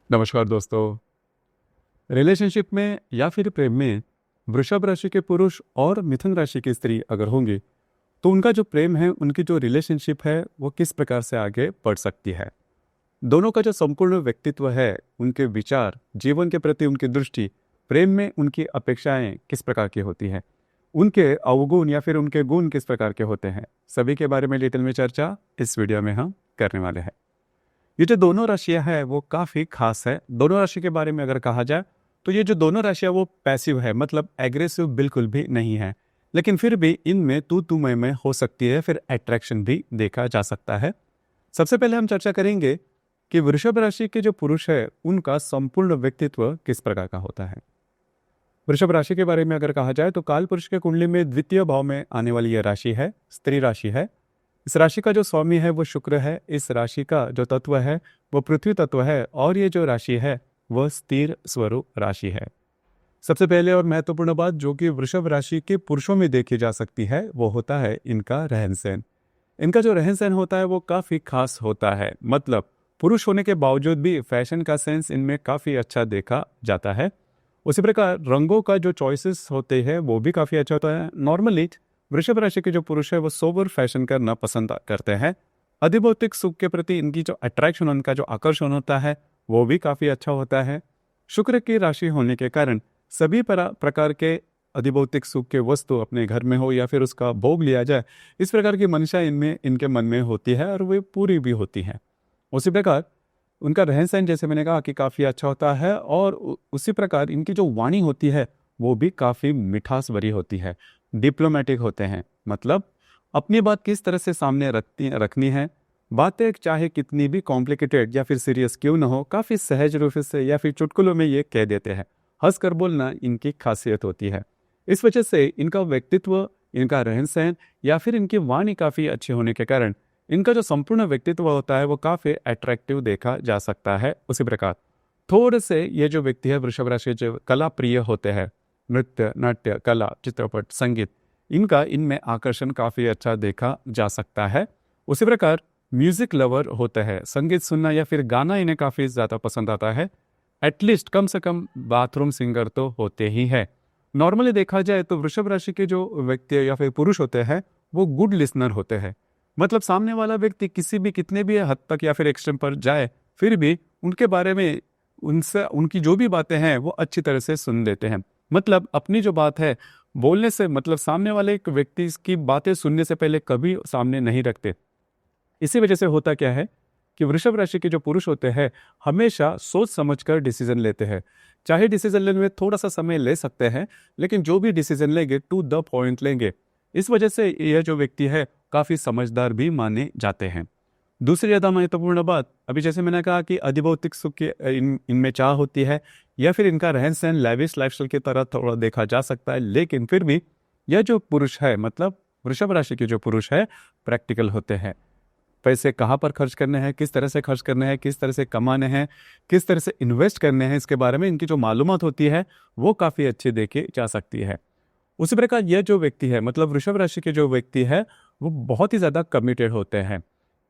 नमस्कार दोस्तों। रिलेशनशिप में या फिर प्रेम में वृषभ राशि के पुरुष और मिथुन राशि की स्त्री अगर होंगे तो उनका जो प्रेम है, उनकी जो रिलेशनशिप है वो किस प्रकार से आगे बढ़ सकती है। दोनों का जो संपूर्ण व्यक्तित्व है, उनके विचार, जीवन के प्रति उनकी दृष्टि, प्रेम में उनकी अपेक्षाएं किस प्रकार की होती हैं, उनके अवगुण या फिर उनके गुण किस प्रकार के होते हैं, सभी के बारे में डिटेल में चर्चा इस वीडियो में हम करने वाले हैं। ये जो दोनों राशियां हैं वो काफ़ी खास है। दोनों राशि के बारे में अगर कहा जाए तो ये जो दोनों राशियां वो पैसिव है, मतलब एग्रेसिव बिल्कुल भी नहीं है, लेकिन फिर भी इनमें तू मैं हो सकती है, फिर अट्रैक्शन भी देखा जा सकता है। सबसे पहले हम चर्चा करेंगे कि वृषभ राशि के जो पुरुष है उनका संपूर्ण व्यक्तित्व किस प्रकार का होता है। वृषभ राशि के बारे में अगर कहा जाए तो काल पुरुष के कुंडली में द्वितीय भाव में आने वाली यह राशि है, स्त्री राशि है। इस राशि का जो स्वामी है वो शुक्र है। इस राशि का जो तत्व है वो पृथ्वी तत्व है और ये जो राशि है वह स्थिर स्वरूप राशि है। सबसे पहले और महत्वपूर्ण बात जो कि वृषभ राशि के पुरुषों में देखी जा सकती है वो होता है इनका रहन सहन। इनका जो रहन सहन होता है वो काफ़ी खास होता है, मतलब पुरुष होने के बावजूद भी फैशन का सेंस इनमें काफ़ी अच्छा देखा जाता है। उसी प्रकार रंगों का जो चॉइसेस होते हैं वो भी काफ़ी अच्छा होता है। नॉर्मली वृषभ राशि के जो पुरुष है वो सोबर फैशन करना पसंद करते हैं। अधिभौतिक सुख के प्रति इनकी जो अट्रैक्शन, उनका जो आकर्षण होता है वो भी काफ़ी अच्छा होता है। शुक्र की राशि होने के कारण सभी प्रकार के अधिभौतिक सुख के वस्तु अपने घर में हो या फिर उसका भोग लिया जाए, इस प्रकार की मंशा इनके मन में होती है और वे पूरी भी होती है। उसी प्रकार उनका रहन सहन, जैसे मैंने कहा, कि काफ़ी अच्छा होता है और उसी प्रकार इनकी जो वाणी होती है वो भी काफ़ी मिठास भरी होती है, डिप्लोमेटिक होते हैं। मतलब अपनी बात किस तरह से सामने रखनी है, बातें चाहे कितनी भी कॉम्प्लिकेटेड या फिर सीरियस क्यों ना हो, काफ़ी सहज रूप से या फिर चुटकुलों में ये कह देते हैं। हंस कर बोलना इनकी खासियत होती है। इस वजह से इनका व्यक्तित्व, इनका रहन सहन या फिर इनकी वाणी काफ़ी अच्छी होने के कारण इनका जो संपूर्ण व्यक्तित्व होता है वो काफ़ी अट्रैक्टिव देखा जा सकता है। उसी प्रकार थोड़े से ये जो व्यक्ति है वृषभ राशि, जो कला प्रिय होते हैं, नृत्य, नाट्य, कला, चित्रपट, संगीत, इनका इनमें आकर्षण काफ़ी अच्छा देखा जा सकता है। उसी प्रकार म्यूजिक लवर होते हैं, संगीत सुनना या फिर गाना इन्हें काफ़ी ज़्यादा पसंद आता है। एटलीस्ट कम से कम बाथरूम सिंगर तो होते ही है। नॉर्मली देखा जाए तो वृषभ राशि के जो व्यक्ति या फिर पुरुष होते हैं वो गुड लिसनर होते हैं। मतलब सामने वाला व्यक्ति किसी भी कितने भी हद तक या फिर एक्सट्रीम पर जाए, फिर भी उनके बारे में, उनसे उनकी जो भी बातें हैं वो अच्छी तरह से सुन लेते हैं। मतलब अपनी जो बात है बोलने से, मतलब सामने वाले एक व्यक्ति की बातें सुनने से पहले कभी सामने नहीं रखते। इसी वजह से होता क्या है कि वृषभ राशि के जो पुरुष होते हैं हमेशा सोच समझकर डिसीजन लेते हैं। चाहे डिसीजन लेने में थोड़ा सा समय ले सकते हैं, लेकिन जो भी डिसीजन लेंगे टू द पॉइंट लेंगे। इस वजह से यह जो व्यक्ति है काफ़ी समझदार भी माने जाते हैं। दूसरी ज़्यादा महत्वपूर्ण बात, अभी जैसे मैंने कहा कि अधिभौतिक सुख की इनमें चाह होती है या फिर इनका रहन सहन लैविश लाइफस्टाइल की तरह थोड़ा देखा जा सकता है, लेकिन फिर भी यह जो पुरुष है, मतलब वृषभ राशि के जो पुरुष है, प्रैक्टिकल होते हैं। पैसे कहाँ पर खर्च करने हैं, किस तरह से खर्च करने हैं, किस तरह से कमाने हैं, किस तरह से इन्वेस्ट करने हैं, इसके बारे में इनकी जो मालूमात होती है वो काफ़ी अच्छी देखी जा सकती है। उसी प्रकार यह जो व्यक्ति है, मतलब वृषभ राशि के जो व्यक्ति है, वो बहुत ही ज़्यादा कमिटेड होते हैं।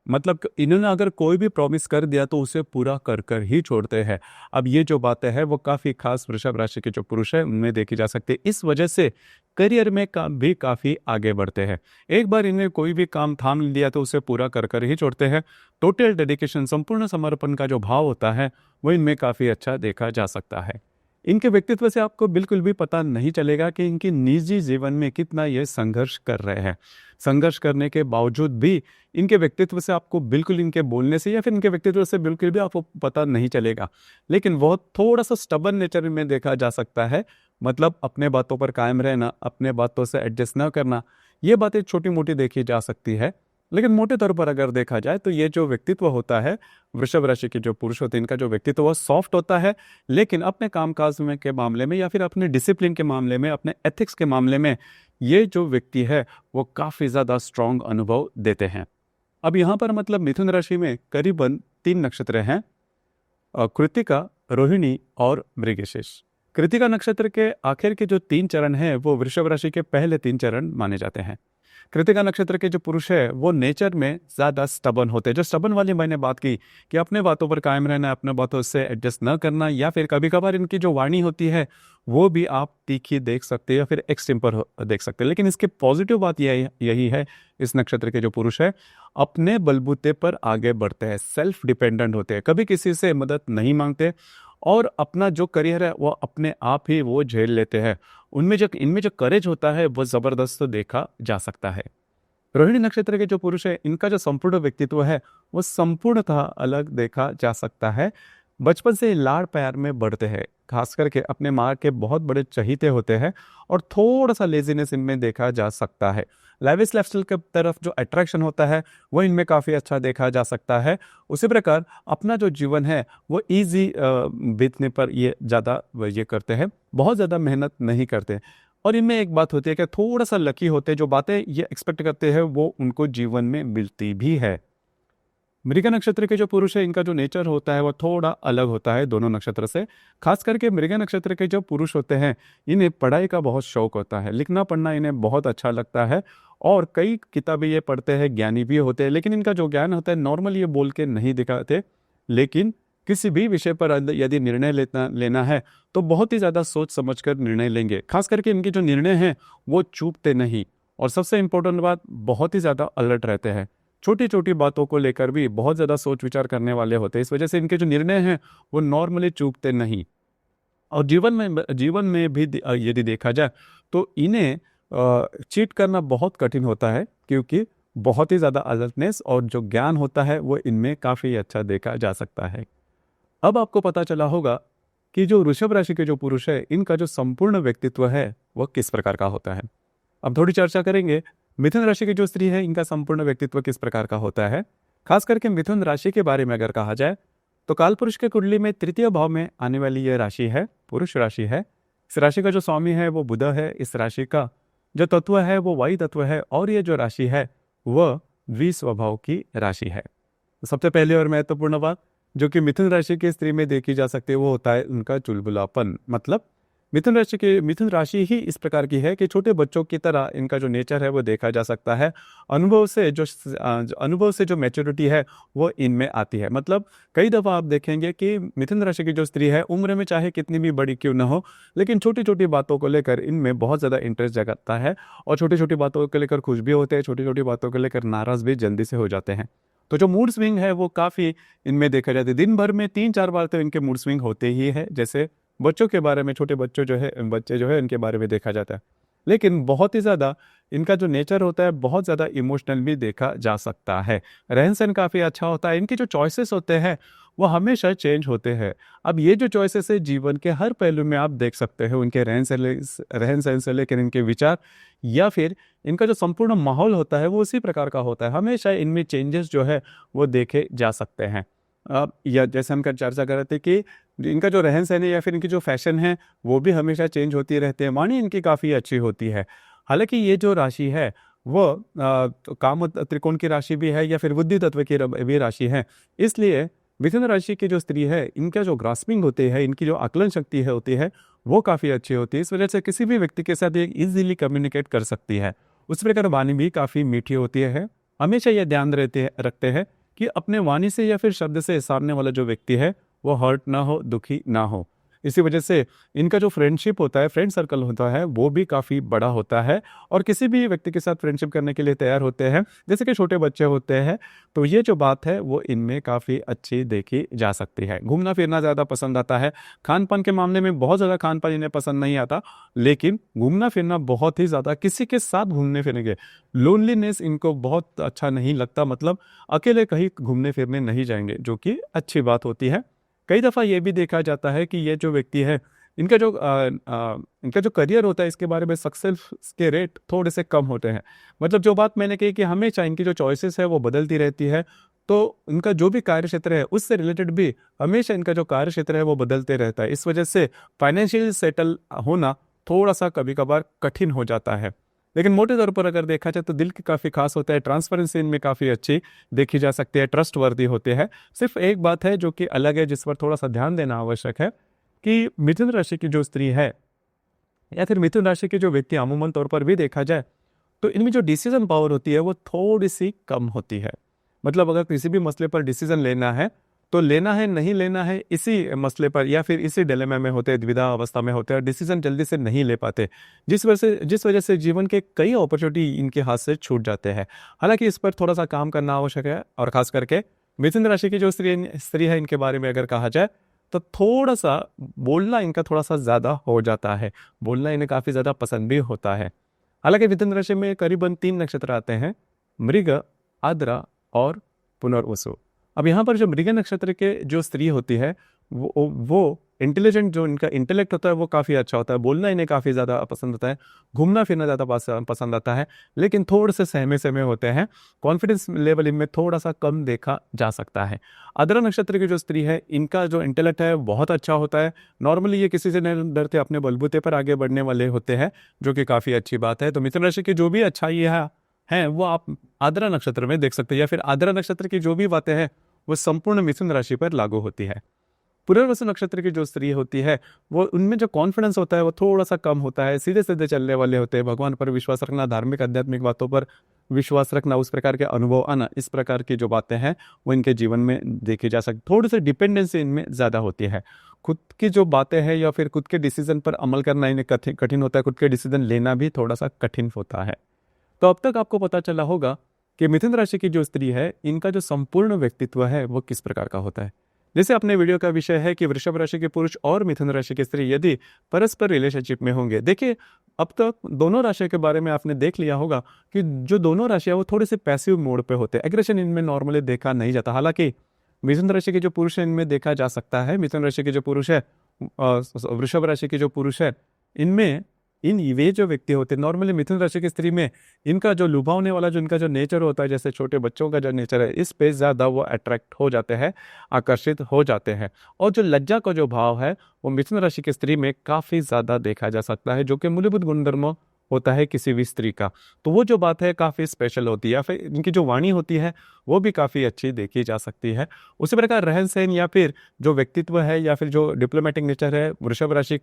मतलब इन्होंने अगर कोई भी प्रॉमिस कर दिया तो उसे पूरा कर कर ही छोड़ते हैं। अब ये जो बातें हैं वो काफ़ी खास वृषभ राशि के जो पुरुष है उनमें देखी जा सकती है। इस वजह से करियर में भी काफ़ी आगे बढ़ते हैं। एक बार इन्हें कोई भी काम थाम लिया तो उसे पूरा कर कर ही छोड़ते हैं। टोटल डेडिकेशन, संपूर्ण समर्पण का जो भाव होता है वो इनमें काफ़ी अच्छा देखा जा सकता है। इनके व्यक्तित्व से आपको बिल्कुल भी पता नहीं चलेगा कि इनकी निजी जीवन में कितना ये संघर्ष कर रहे हैं। संघर्ष करने के बावजूद भी इनके व्यक्तित्व से आपको बिल्कुल, इनके बोलने से या फिर इनके व्यक्तित्व से बिल्कुल भी आपको पता नहीं चलेगा। लेकिन वह थोड़ा सा स्टबर्न नेचर में देखा जा सकता है। मतलब अपने बातों पर कायम रहना, अपने बातों से एडजस्ट न करना, ये बातें छोटी मोटी देखी जा सकती है। लेकिन मोटे तौर पर अगर देखा जाए तो ये जो व्यक्तित्व होता है वृषभ राशि के जो पुरुष होते हैं, इनका जो व्यक्तित्व वो सॉफ्ट होता है, लेकिन अपने कामकाज में के मामले में या फिर अपने डिसिप्लिन के मामले में, अपने एथिक्स के मामले में ये जो व्यक्ति है वो काफ़ी ज़्यादा स्ट्रांग अनुभव देते हैं। अब यहाँ पर मतलब मिथुन राशि में करीबन 3 नक्षत्र हैं, कृतिका, रोहिणी और मृगशीर्ष। कृतिका नक्षत्र के आखिर के जो 3 चरण हैं वो वृषभ राशि के पहले 3 चरण माने जाते हैं। कृतिका नक्षत्र के जो पुरुष है वो नेचर में ज़्यादा स्टबन होते हैं। जो स्टबन वाली मैंने बात की कि अपने बातों पर कायम रहना, अपने बातों से एडजस्ट न करना, या फिर कभी कभार इनकी जो वाणी होती है वो भी आप तीखी देख सकते हैं या फिर एक्सटेम्पर देख सकते हैं। लेकिन इसके पॉजिटिव बात यही है, इस नक्षत्र के जो पुरुष है अपने बलबूते पर आगे बढ़ते हैं, सेल्फ डिपेंडेंट होते हैं, कभी किसी से मदद नहीं मांगते और अपना जो करियर है वो अपने आप ही वो झेल लेते हैं। इनमें जो करेज होता है वो जबरदस्त देखा जा सकता है। रोहिणी नक्षत्र के जो पुरुष है इनका जो संपूर्ण व्यक्तित्व है वो संपूर्णतः अलग देखा जा सकता है। बचपन से लाड़ प्यार में बढ़ते हैं, खास करके अपने माँ के बहुत बड़े चहीते होते हैं और थोड़ा सा लेजीनेस इनमें देखा जा सकता है। लाइविश लाइफस्टाइल की तरफ जो अट्रैक्शन होता है वो इनमें काफ़ी अच्छा देखा जा सकता है। उसी प्रकार अपना जो जीवन है वो इजी बीतने पर ये ज़्यादा ये करते हैं, बहुत ज़्यादा मेहनत नहीं करते। और इनमें एक बात होती है कि थोड़ा सा लकी होते हैं, जो बातें ये एक्सपेक्ट करते हैं वो उनको जीवन में मिलती भी है। मृगा नक्षत्र के जो पुरुष है इनका जो नेचर होता है वो थोड़ा अलग होता है दोनों नक्षत्र से। खास करके मृगा नक्षत्र के जो पुरुष होते हैं इन्हें पढ़ाई का बहुत शौक होता है, लिखना पढ़ना इन्हें बहुत अच्छा लगता है और कई किताबें ये पढ़ते हैं, ज्ञानी भी होते हैं। लेकिन इनका जो ज्ञान होता है नॉर्मल ये बोल के नहीं दिखाते, लेकिन किसी भी विषय पर यदि निर्णय लेना है तो बहुत ही ज़्यादा सोच समझ कर निर्णय लेंगे। खास करके इनके जो निर्णय हैं वो चूकते नहीं, और सबसे इम्पोर्टेंट बात, बहुत ही ज़्यादा अलर्ट रहते हैं। छोटी छोटी बातों को लेकर भी बहुत ज़्यादा सोच विचार करने वाले होते हैं। इस वजह से इनके जो निर्णय हैं वो नॉर्मली चूकते नहीं। और जीवन में भी यदि देखा जाए तो इन्हें चीट करना बहुत कठिन होता है, क्योंकि बहुत ही ज़्यादा अलर्टनेस और जो ज्ञान होता है वो इनमें काफ़ी अच्छा देखा जा सकता है। अब आपको पता चला होगा कि जो वृषभ राशि के जो पुरुष है इनका जो संपूर्ण व्यक्तित्व है वह किस प्रकार का होता है। अब थोड़ी चर्चा करेंगे मिथुन राशि की जो स्त्री है इनका संपूर्ण व्यक्तित्व किस प्रकार का होता है। खास करके मिथुन राशि के बारे में अगर कहा जाए तो काल पुरुष के कुंडली में तृतीय भाव में आने वाली यह राशि है पुरुष राशि है। इस राशि का जो स्वामी है वो बुध है। इस राशि का जो तत्व है वो वायु तत्व है और ये जो राशि है वह द्विस्वभाव की राशि है। तो सबसे पहले और महत्वपूर्ण बात जो कि मिथुन राशि की स्त्री में देखी जा सकती है वो होता है उनका चुलबुलापन। मतलब मिथुन राशि ही इस प्रकार की है कि छोटे बच्चों की तरह इनका जो नेचर है वो देखा जा सकता है। अनुभव से जो मैच्योरिटी है वो इनमें आती है। मतलब कई दफ़ा आप देखेंगे कि मिथुन राशि की जो स्त्री है उम्र में चाहे कितनी भी बड़ी क्यों ना हो, लेकिन छोटी छोटी बातों को लेकर इनमें बहुत ज़्यादा इंटरेस्ट जगाता है और छोटी छोटी बातों को लेकर खुश भी होते हैं, छोटी छोटी बातों को लेकर नाराज़ भी जल्दी से हो जाते हैं। तो जो मूड स्विंग है वो काफ़ी इनमें देखा जाता है। दिन भर में 3-4 बार तो इनके मूड स्विंग होते ही है। जैसे बच्चों के बारे में, छोटे बच्चे जो है इनके बारे में देखा जाता है। लेकिन बहुत ही ज़्यादा इनका जो नेचर होता है बहुत ज़्यादा इमोशनल भी देखा जा सकता है। रहन सहन काफ़ी अच्छा होता है। इनके जो चॉइसेस होते हैं वो हमेशा चेंज होते हैं। अब ये जो चॉइसेस है जीवन के हर पहलू में आप देख सकते हैं। उनके रहन सहन से लेकर इनके विचार या फिर इनका जो संपूर्ण माहौल होता है वो उसी प्रकार का होता है। हमेशा इनमें चेंजेस जो है वो देखे जा सकते हैं। या जैसे हम चर्चा कर रहे थे कि इनका जो रहन सहन है या फिर इनकी जो फैशन है वो भी हमेशा चेंज होती रहती है। वाणी इनकी काफ़ी अच्छी होती है। हालांकि ये जो राशि है वो तो काम त्रिकोण की राशि भी है या फिर बुद्धि तत्व की भी राशि है। इसलिए मिथुन राशि की जो स्त्री है इनका जो ग्रास्पिंग होती है, इनकी जो आकलन शक्ति है होती है वो काफ़ी अच्छी होती है। इस वजह से किसी भी व्यक्ति के साथ ये ईजिली कम्युनिकेट कर सकती है। उस प्रकार वाणी भी काफ़ी मीठी होती है। हमेशा ये ध्यान रखते हैं कि अपने वाणी से या फिर शब्द से सामने वाला जो व्यक्ति है वो हर्ट ना हो, दुखी ना हो। इसी वजह से इनका जो फ्रेंडशिप होता है, फ्रेंड सर्कल होता है वो भी काफ़ी बड़ा होता है और किसी भी व्यक्ति के साथ फ्रेंडशिप करने के लिए तैयार होते हैं, जैसे कि छोटे बच्चे होते हैं। तो ये जो बात है वो इनमें काफ़ी अच्छी देखी जा सकती है। घूमना फिरना ज़्यादा पसंद आता है। खान पान के मामले में बहुत ज़्यादा खान पान इन्हें पसंद नहीं आता, लेकिन घूमना फिरना बहुत ही ज़्यादा, किसी के साथ घूमने फिरेंगे। लोनलीनेस इनको बहुत अच्छा नहीं लगता, मतलब अकेले कहीं घूमने फिरने नहीं जाएंगे, जो कि अच्छी बात होती है। कई दफ़ा ये भी देखा जाता है कि ये जो व्यक्ति है इनका जो करियर होता है इसके बारे में सक्सेस के रेट थोड़े से कम होते हैं। मतलब जो बात मैंने कही कि हमेशा इनकी जो चॉइसेस है वो बदलती रहती है, तो इनका जो भी कार्य क्षेत्र है उससे रिलेटेड भी हमेशा इनका जो कार्य क्षेत्र है वो बदलते रहता है। इस वजह से फाइनेंशियल सेटल होना थोड़ा सा कभी कभार कठिन हो जाता है। लेकिन मोटे तौर पर अगर देखा जाए तो दिल की काफ़ी खास होता है। ट्रांसपेरेंसी इनमें काफ़ी अच्छी देखी जा सकती है, ट्रस्ट वर्दी होते हैं। सिर्फ एक बात है जो कि अलग है, जिस पर थोड़ा सा ध्यान देना आवश्यक है कि मिथुन राशि की जो स्त्री है या फिर मिथुन राशि के जो व्यक्ति अमूमन तौर पर भी देखा जाए तो इनमें जो डिसीजन पावर होती है वो थोड़ी सी कम होती है। मतलब अगर किसी भी मसले पर डिसीजन लेना है तो लेना है नहीं लेना है इसी मसले पर या फिर इसी डिलेमा में होते हैं, द्विधा अवस्था में होते हैं, डिसीजन जल्दी से नहीं ले पाते, जिस वजह से जीवन के कई अपॉर्चुनिटी इनके हाथ से छूट जाते हैं। हालांकि इस पर थोड़ा सा काम करना आवश्यक है, और खास करके मिथुन राशि की जो स्त्री है इनके बारे में अगर कहा जाए तो थोड़ा सा बोलना इनका थोड़ा सा ज्यादा हो जाता है, बोलना इन्हें काफी ज्यादा पसंद भी होता है। हालांकि मिथुन राशि में करीबन 3 नक्षत्र आते हैं, मृग, आद्रा और पुनर्वसु। अब यहाँ पर जो मृग नक्षत्र के जो स्त्री होती है वो इंटेलिजेंट, जो इनका इंटेलेक्ट होता है वो काफ़ी अच्छा होता है, बोलना इन्हें काफ़ी ज़्यादा पसंद होता है, घूमना फिरना ज़्यादा पसंद आता है, लेकिन थोड़े से सहमे सहमे होते हैं, कॉन्फिडेंस लेवल इनमें थोड़ा सा कम देखा जा सकता है। आद्रा नक्षत्र की जो स्त्री है इनका जो इंटेलेक्ट है बहुत अच्छा होता है, नॉर्मली ये किसी से नहीं डरते, अपने बलबूते पर आगे बढ़ने वाले होते हैं, जो कि काफ़ी अच्छी बात है। तो मिथुन राशि की जो भी अच्छाई है वो आप आद्रा नक्षत्र में देख सकते हैं, या फिर आद्रा नक्षत्र की जो भी बातें हैं वो संपूर्ण मिथुन राशि पर लागू होती है। पुनर्वसु नक्षत्र की जो स्त्री होती है वो उनमें जो कॉन्फिडेंस होता है वो थोड़ा सा कम होता है, सीधे सीधे चलने वाले होते हैं, भगवान पर विश्वास रखना, धार्मिक आध्यात्मिक बातों पर विश्वास रखना, उस प्रकार के अनुभव आना, इस प्रकार की जो बातें हैं वो इनके जीवन में देखी जा सकती, थोड़ी सी डिपेंडेंसी इनमें ज़्यादा होती है। खुद की जो बातें हैं या फिर खुद के डिसीजन पर अमल करना इन्हें कठिन होता है, खुद के डिसीजन लेना भी थोड़ा सा कठिन होता है। तो अब तक आपको पता चला होगा कि मिथुन राशि की जो स्त्री है इनका जो संपूर्ण व्यक्तित्व है वो किस प्रकार का होता है। जैसे अपने वीडियो का विषय है कि वृषभ राशि के पुरुष और मिथुन राशि की स्त्री यदि परस्पर रिलेशनशिप में होंगे। देखिए, अब तक दोनों राशियों के बारे में आपने देख लिया होगा कि जो दोनों राशियां वो थोड़े से पैसिव मोड पे होते हैं, एग्रेशन इनमें नॉर्मली देखा नहीं जाता। हालांकि मिथुन राशि के जो पुरुष है इनमें देखा जा सकता है, मिथुन राशि के जो पुरुष है, वृषभ राशि के जो पुरुष है, इनमें वे जो व्यक्ति होते हैं नॉर्मली मिथुन राशि की स्त्री में इनका जो लुभावने वाला जो इनका जो नेचर होता है, जैसे छोटे बच्चों का जो नेचर है, इस पे ज़्यादा वो अट्रैक्ट हो जाते हैं, आकर्षित हो जाते हैं। और जो लज्जा का जो भाव है वो मिथुन राशि की स्त्री में काफ़ी ज़्यादा देखा जा सकता है, जो कि मूलभूत गुणधर्म होता है किसी भी स्त्री का। तो वो जो बात है काफ़ी स्पेशल होती है, या फिर इनकी जो वाणी होती है वो भी काफ़ी अच्छी देखी जा सकती है। उसी प्रकार रहन सहन या फिर जो व्यक्तित्व है या फिर जो डिप्लोमेटिक नेचर है वृषभ राशि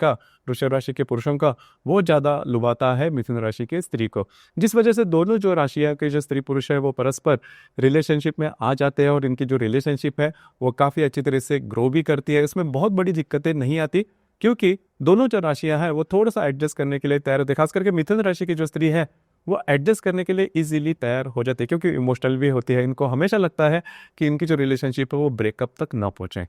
के पुरुषों का, वो ज़्यादा लुभाता है मिथुन राशि के स्त्री को, जिस वजह से दोनों जो राशियाँ के जो स्त्री पुरुष है वो परस्पर रिलेशनशिप में आ जाते हैं, और इनकी जो रिलेशनशिप है वो काफ़ी अच्छी तरह से ग्रो भी करती है। इसमें बहुत बड़ी दिक्कतें नहीं आती, क्योंकि दोनों जो राशियां हैं वो थोड़ा सा एडजस्ट करने के लिए तैयार होती है। खास करके मिथुन राशि की जो स्त्री है वो एडजस्ट करने के लिए इजीली तैयार हो जाती है, क्योंकि इमोशनल भी होती है। इनको हमेशा लगता है कि इनकी जो रिलेशनशिप है वो ब्रेकअप तक ना पहुंचे।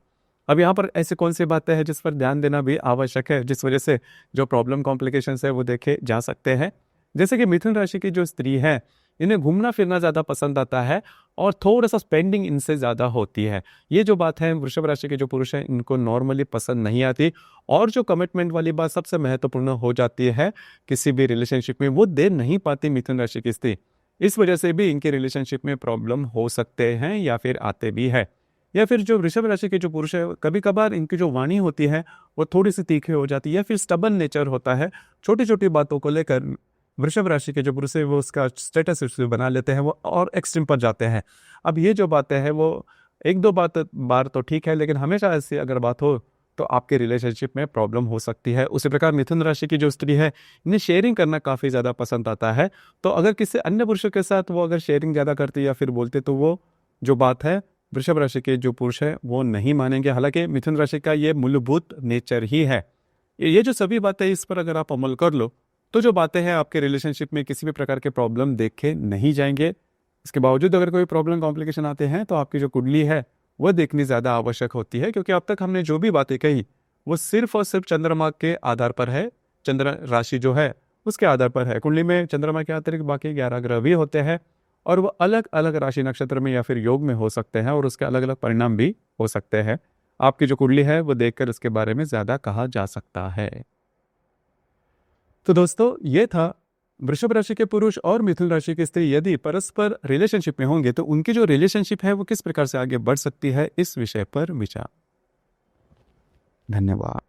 अब यहाँ पर ऐसे कौन सी बातें हैं जिस पर ध्यान देना भी आवश्यक है, जिस वजह से जो प्रॉब्लम कॉम्प्लिकेशंस है वो देखे जा सकते हैं। जैसे कि मिथुन राशि की जो स्त्री है इन्हें घूमना फिरना ज़्यादा पसंद आता है, और थोड़ा सा स्पेंडिंग इनसे ज़्यादा होती है। ये जो बात है वृषभ राशि के जो पुरुष हैं इनको नॉर्मली पसंद नहीं आती, और जो कमिटमेंट वाली बात सबसे महत्वपूर्ण हो जाती है किसी भी रिलेशनशिप में, वो दे नहीं पाती मिथुन राशि की स्त्री। इस वजह से भी इनके रिलेशनशिप में प्रॉब्लम हो सकते हैं या फिर आते भी है। या फिर जो वृषभ राशि के जो पुरुष है कभी कभार इनकी जो वाणी होती है वो थोड़ी सी तीखी हो जाती है, या फिर स्टबन नेचर होता है, छोटी छोटी बातों को लेकर वृषभ राशि के जो पुरुष है वो उसका स्टेटस बना लेते हैं, वो और एक्सट्रीम पर जाते हैं। अब ये जो बातें हैं वो एक दो बार तो ठीक है, लेकिन हमेशा ऐसी अगर बात हो तो आपके रिलेशनशिप में प्रॉब्लम हो सकती है। उसी प्रकार मिथुन राशि की जो स्त्री है इन्हें शेयरिंग करना काफ़ी ज़्यादा पसंद आता है, तो अगर किसी अन्य पुरुषों के साथ वो अगर शेयरिंग ज़्यादा करती या फिर बोलते तो वो जो बात है वृषभ राशि के जो पुरुष है वो नहीं मानेंगे। हालांकि मिथुन राशि का ये मूलभूत नेचर ही है। ये जो सभी बातें इस पर अगर आप अमल कर लो तो जो बातें हैं आपके रिलेशनशिप में किसी भी प्रकार के प्रॉब्लम देखे नहीं जाएंगे। इसके बावजूद अगर कोई प्रॉब्लम कॉम्प्लिकेशन आते हैं तो आपकी जो कुंडली है वह देखनी ज़्यादा आवश्यक होती है, क्योंकि अब तक हमने जो भी बातें कही वो सिर्फ और सिर्फ चंद्रमा के आधार पर है, चंद्र राशि जो है उसके आधार पर है। कुंडली में चंद्रमा के अतिरिक्त बाकी 11 ग्रह भी होते हैं, और वो अलग अलग राशि नक्षत्र में या फिर योग में हो सकते हैं, और उसके अलग अलग परिणाम भी हो सकते हैं। आपकी जो कुंडली है वो देखकर इसके बारे में ज़्यादा कहा जा सकता है। तो दोस्तों, ये था वृषभ राशि के पुरुष और मिथुन राशि की स्त्री यदि परस्पर रिलेशनशिप में होंगे तो उनकी जो रिलेशनशिप है वो किस प्रकार से आगे बढ़ सकती है, इस विषय पर विचार। धन्यवाद।